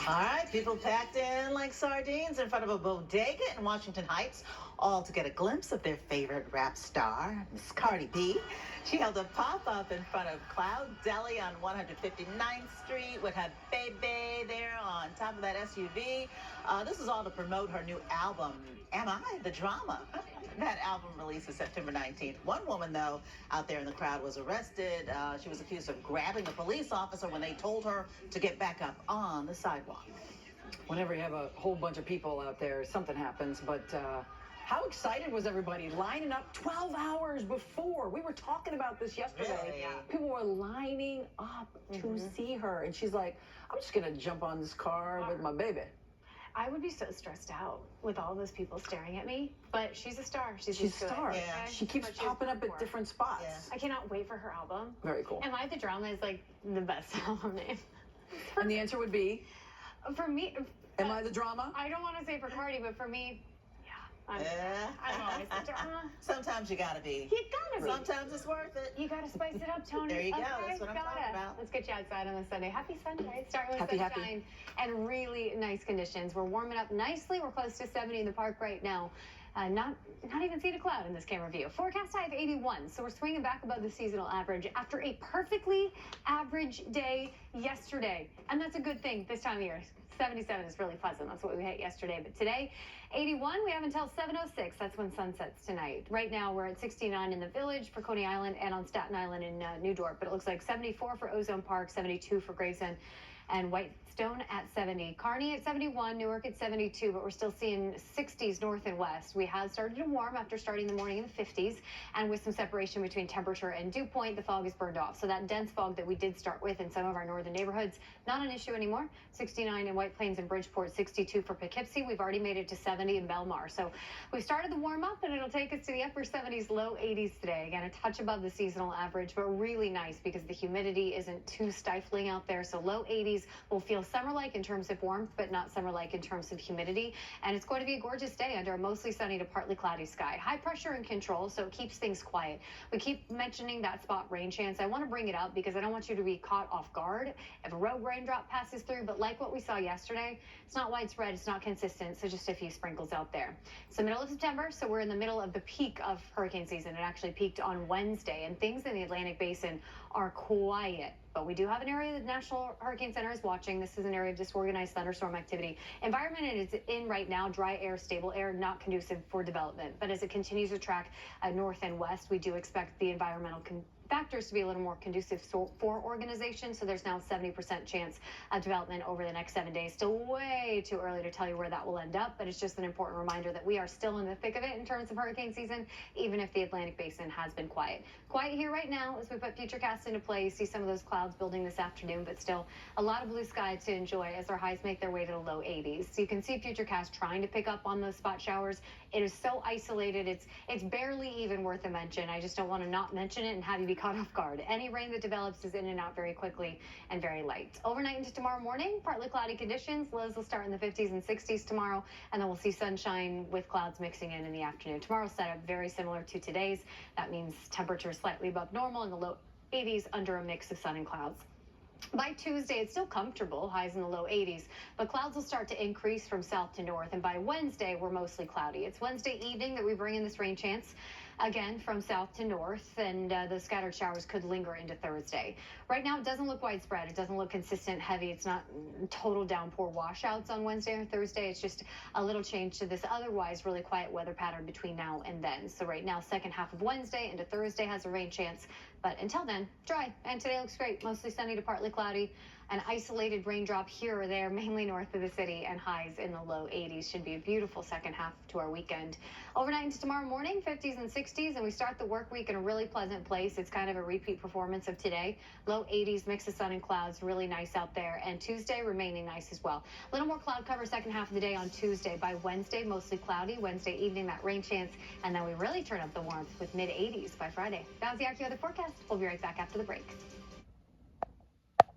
All right, people packed in like sardines in front of a bodega in Washington Heights, all to get a glimpse of their favorite rap star, Miss Cardi B. She held a pop-up in front of Cloud Deli on 159th Street with her baby there on top of that SUV. This is all to promote her new album, Am I the Drama? That album releases September 19th. One woman, though, out there in the crowd was arrested. She was accused of grabbing a police officer when they told her to get back up on the sidewalk. Whenever you have a whole bunch of people out there, something happens. But how excited was everybody lining up 12 hours before? We were talking about this yesterday. Really? Yeah. People were lining up to see her. And she's like, I'm just going to jump on this car with my baby. I would be so stressed out with all those people staring at me, but she's a star. She's a star. Yeah. She keeps popping up at different spots. Yeah. I cannot wait for her album. Very cool. Am I the Drama is like the best album name. And the answer would be? For me. Am I the Drama? I don't want to say for Cardi, but for me, I'm always the Drama. Sometimes you gotta be. You gotta be. Sometimes it's worth it. You gotta spice it up, Tony. There you go. Okay, That's what I'm talking about. Let's get you outside on this Sunday. Happy Sunday. Start with Happy. sunshine and really nice conditions. We're warming up nicely. We're close to 70 in the park right now. Not even seeing a cloud in this camera view. Forecast high of 81, so we're swinging back above the seasonal average after a perfectly average day yesterday. And that's a good thing this time of year. 77 is really pleasant. That's what we hit yesterday. But today, 81, we have until 7:06. That's when sun sets tonight. Right now, we're at 69 in the Village for Coney Island and on Staten Island in New Dorp. But it looks like 74 for Ozone Park, 72 for Gravesend, and Whitestone at 70. Kearney at 71, Newark at 72, but we're still seeing 60s north and west. We have started to warm after starting the morning in the 50s, and with some separation between temperature and dew point, the fog is burned off. So that dense fog that we did start with in some of our northern neighborhoods, not an issue anymore. 69 in White Plains and Bridgeport, 62 for Poughkeepsie. We've already made it to 70 in Belmar. So we've started the warm up, and it'll take us to the upper 70s, low 80s today. Again, a touch above the seasonal average, but really nice because the humidity isn't too stifling out there. So low 80s will feel summer-like in terms of warmth, but not summer-like in terms of humidity. And it's going to be a gorgeous day under a mostly sunny to partly cloudy sky. High pressure and control, so it keeps things quiet. We keep mentioning that spot rain chance. I want to bring it up because I don't want you to be caught off guard if a rogue raindrop passes through. But like what we saw yesterday, it's not widespread, it's not consistent, so just a few sprinkles out there. It's the middle of September, so we're in the middle of the peak of hurricane season. It actually peaked on Wednesday, and things in the Atlantic Basin are quiet. But we do have an area that the National Hurricane Center is watching. This is an area of disorganized thunderstorm activity. Environment it is in right now, dry air, stable air, not conducive for development. But as it continues to track north and west, we do expect the environmental factors to be a little more conducive for organization. So there's now a 70% chance of development over the next 7 days. Still way too early to tell you where that will end up, but it's just an important reminder that we are still in the thick of it in terms of hurricane season, even if the Atlantic Basin has been quiet. Quiet here right now as we put Futurecast into play. You see some of those clouds building this afternoon, but still a lot of blue sky to enjoy as our highs make their way to the low 80s. So you can see Futurecast trying to pick up on those spot showers. It is so isolated. It's barely even worth a mention. I just don't want to not mention it and have you be caught off guard. Any rain that develops is in and out very quickly and very light. Overnight into tomorrow morning, partly cloudy conditions. Lows will start in the 50s and 60s tomorrow, and then we'll see sunshine with clouds mixing in the afternoon. Tomorrow's setup very similar to today's. That means temperatures slightly above normal in the low 80s under a mix of sun and clouds. By Tuesday, it's still comfortable, highs in the low 80s, but clouds will start to increase from south to north, and by Wednesday, we're mostly cloudy. It's Wednesday evening that we bring in this rain chance, again, from south to north, and the scattered showers could linger into Thursday. Right now, it doesn't look widespread. It doesn't look consistent, heavy. It's not total downpour washouts on Wednesday or Thursday. It's just a little change to this otherwise really quiet weather pattern between now and then. So right now, second half of Wednesday into Thursday has a rain chance, but until then, dry. And today looks great, mostly sunny to partly cloudy. An isolated raindrop here or there, mainly north of the city, and highs in the low 80s. Should be a beautiful second half to our weekend. Overnight into tomorrow morning, 50s and 60s, and we start the work week in a really pleasant place. It's kind of a repeat performance of today. Low 80s, mix of sun and clouds, really nice out there. And Tuesday remaining nice as well. A little more cloud cover second half of the day on Tuesday. By Wednesday, mostly cloudy. Wednesday evening, that rain chance, and then we really turn up the warmth with mid 80s by Friday. That was the AccuWeather forecast. We'll be right back after the break.